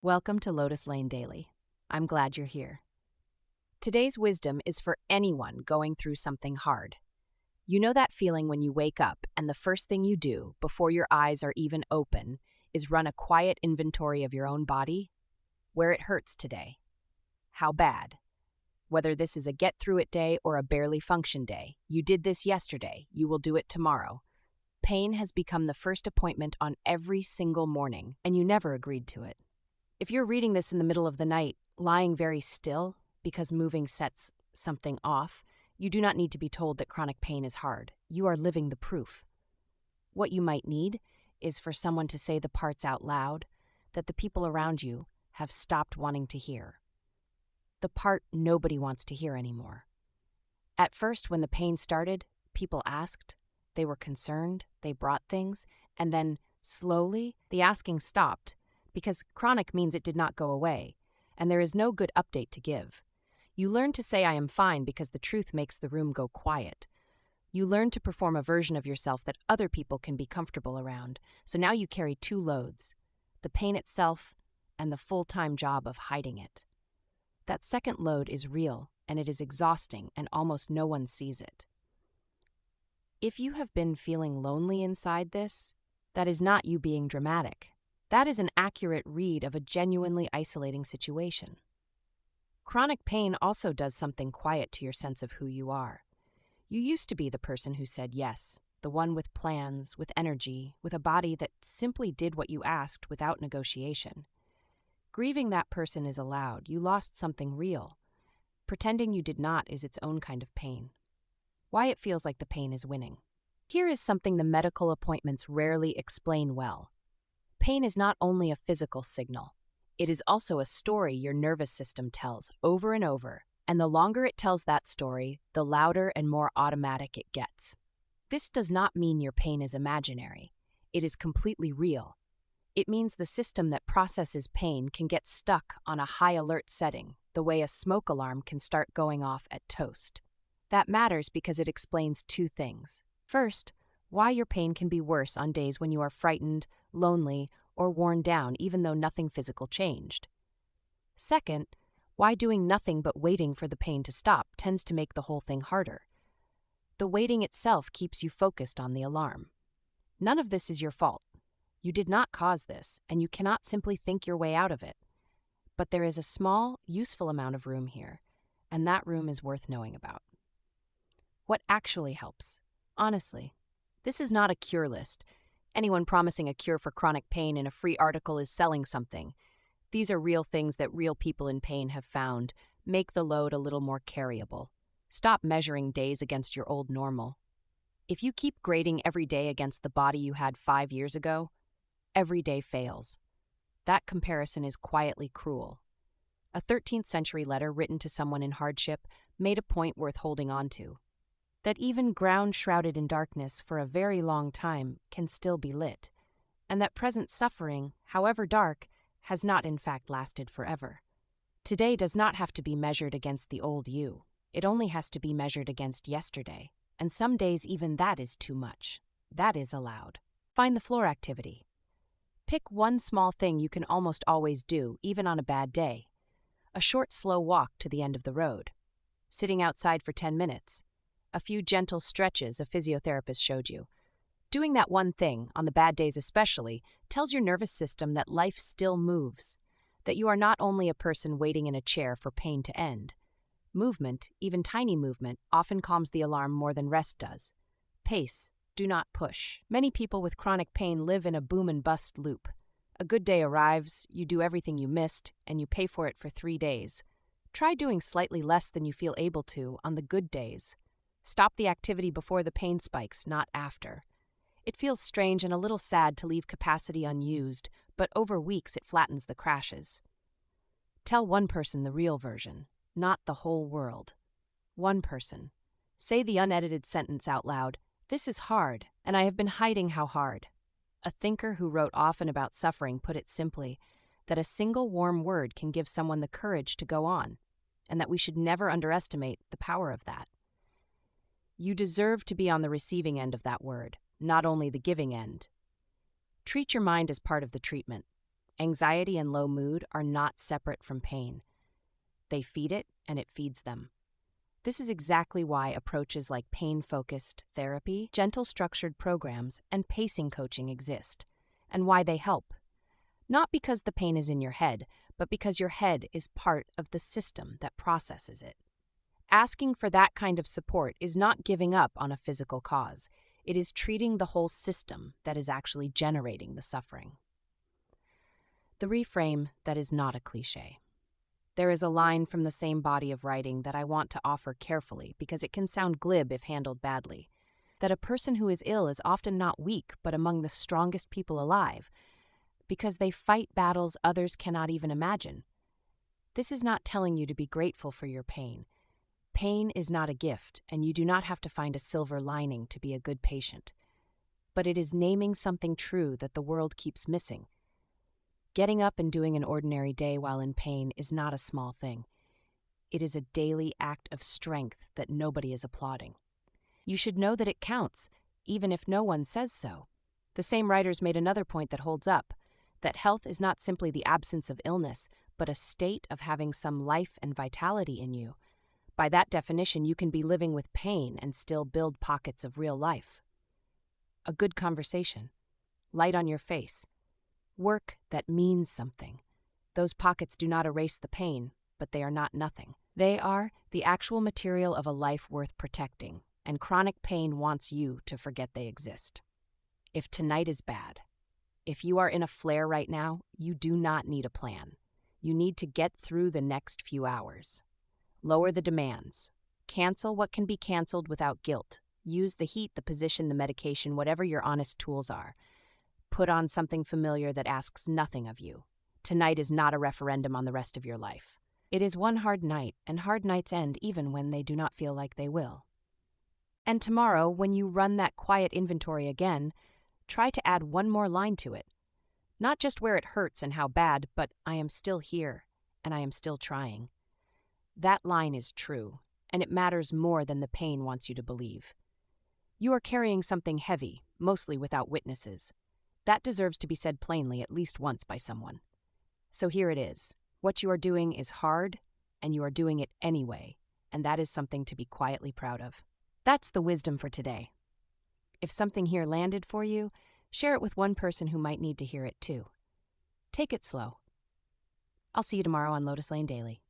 Welcome to Lotus Lane Daily. I'm glad you're here. Today's wisdom is for anyone going through something hard. You know that feeling when you wake up and the first thing you do, before your eyes are even open, is run a quiet inventory of your own body? Where it hurts today? How bad? Whether this is a get through it day or a barely function day, you did this yesterday, you will do it tomorrow. Pain has become the first appointment on every single morning, and you never agreed to it. If you're reading this in the middle of the night, lying very still because moving sets something off, you do not need to be told that chronic pain is hard. You are living the proof. What you might need is for someone to say the parts out loud that the people around you have stopped wanting to hear. The part nobody wants to hear anymore. At first, when the pain started, people asked, they were concerned, they brought things, and then, slowly, the asking stopped. Because chronic means it did not go away, and there is no good update to give. You learn to say I am fine because the truth makes the room go quiet. You learn to perform a version of yourself that other people can be comfortable around, so now you carry two loads, the pain itself and the full-time job of hiding it. That second load is real, and it is exhausting, and almost no one sees it. If you have been feeling lonely inside this, that is not you being dramatic. That is an accurate read of a genuinely isolating situation. Chronic pain also does something quiet to your sense of who you are. You used to be the person who said yes, the one with plans, with energy, with a body that simply did what you asked without negotiation. Grieving that person is allowed. You lost something real. Pretending you did not is its own kind of pain. Why it feels like the pain is winning. Here is something the medical appointments rarely explain well. Pain is not only a physical signal. It is also a story your nervous system tells over and over, and the longer it tells that story, the louder and more automatic it gets. This does not mean your pain is imaginary. It is completely real. It means the system that processes pain can get stuck on a high alert setting, the way a smoke alarm can start going off at toast. That matters because it explains two things. First, why your pain can be worse on days when you are frightened, lonely, or worn down even though nothing physical changed. Second, why doing nothing but waiting for the pain to stop tends to make the whole thing harder. The waiting itself keeps you focused on the alarm. None of this is your fault. You did not cause this, and you cannot simply think your way out of it. But there is a small, useful amount of room here, and that room is worth knowing about. What actually helps? Honestly, this is not a cure list. Anyone promising a cure for chronic pain in a free article is selling something. These are real things that real people in pain have found. Make the load a little more carryable. Stop measuring days against your old normal. If you keep grading every day against the body you had 5 years ago, every day fails. That comparison is quietly cruel. A 13th century letter written to someone in hardship made a point worth holding on to. That even ground shrouded in darkness for a very long time can still be lit, and that present suffering, however dark, has not in fact lasted forever. Today does not have to be measured against the old you. It only has to be measured against yesterday, and some days even that is too much. That is allowed. Find the floor activity. Pick one small thing you can almost always do, even on a bad day. A short, slow walk to the end of the road. Sitting outside for 10 minutes. A few gentle stretches a physiotherapist showed you. Doing that one thing, on the bad days especially, tells your nervous system that life still moves, that you are not only a person waiting in a chair for pain to end. Movement, even tiny movement, often calms the alarm more than rest does. Pace, do not push. Many people with chronic pain live in a boom and bust loop. A good day arrives, you do everything you missed, and you pay for it for 3 days. Try doing slightly less than you feel able to on the good days. Stop the activity before the pain spikes, not after. It feels strange and a little sad to leave capacity unused, but over weeks it flattens the crashes. Tell one person the real version, not the whole world. One person. Say the unedited sentence out loud, "This is hard, and I have been hiding how hard." A thinker who wrote often about suffering put it simply, that a single warm word can give someone the courage to go on, and that we should never underestimate the power of that. You deserve to be on the receiving end of that word, not only the giving end. Treat your mind as part of the treatment. Anxiety and low mood are not separate from pain. They feed it, and it feeds them. This is exactly why approaches like pain-focused therapy, gentle structured programs, and pacing coaching exist, and why they help. Not because the pain is in your head, but because your head is part of the system that processes it. Asking for that kind of support is not giving up on a physical cause. It is treating the whole system that is actually generating the suffering. The reframe that is not a cliché. There is a line from the same body of writing that I want to offer carefully because it can sound glib if handled badly. That a person who is ill is often not weak but among the strongest people alive, because they fight battles others cannot even imagine. This is not telling you to be grateful for your pain. Pain is not a gift, and you do not have to find a silver lining to be a good patient. But it is naming something true that the world keeps missing. Getting up and doing an ordinary day while in pain is not a small thing. It is a daily act of strength that nobody is applauding. You should know that it counts, even if no one says so. The same writers made another point that holds up, that health is not simply the absence of illness, but a state of having some life and vitality in you. By that definition, you can be living with pain and still build pockets of real life. A good conversation, light on your face, work that means something. Those pockets do not erase the pain, but they are not nothing. They are the actual material of a life worth protecting, and chronic pain wants you to forget they exist. If tonight is bad, if you are in a flare right now, you do not need a plan. You need to get through the next few hours. Lower the demands. Cancel what can be canceled without guilt. Use the heat, the position, the medication, whatever your honest tools are. Put on something familiar that asks nothing of you. Tonight is not a referendum on the rest of your life. It is one hard night, and hard nights end even when they do not feel like they will. And tomorrow, when you run that quiet inventory again, try to add one more line to it. Not just where it hurts and how bad, but I am still here, and I am still trying. That line is true, and it matters more than the pain wants you to believe. You are carrying something heavy, mostly without witnesses. That deserves to be said plainly at least once by someone. So here it is. What you are doing is hard, and you are doing it anyway, and that is something to be quietly proud of. That's the wisdom for today. If something here landed for you, share it with one person who might need to hear it too. Take it slow. I'll see you tomorrow on Lotus Lane Daily.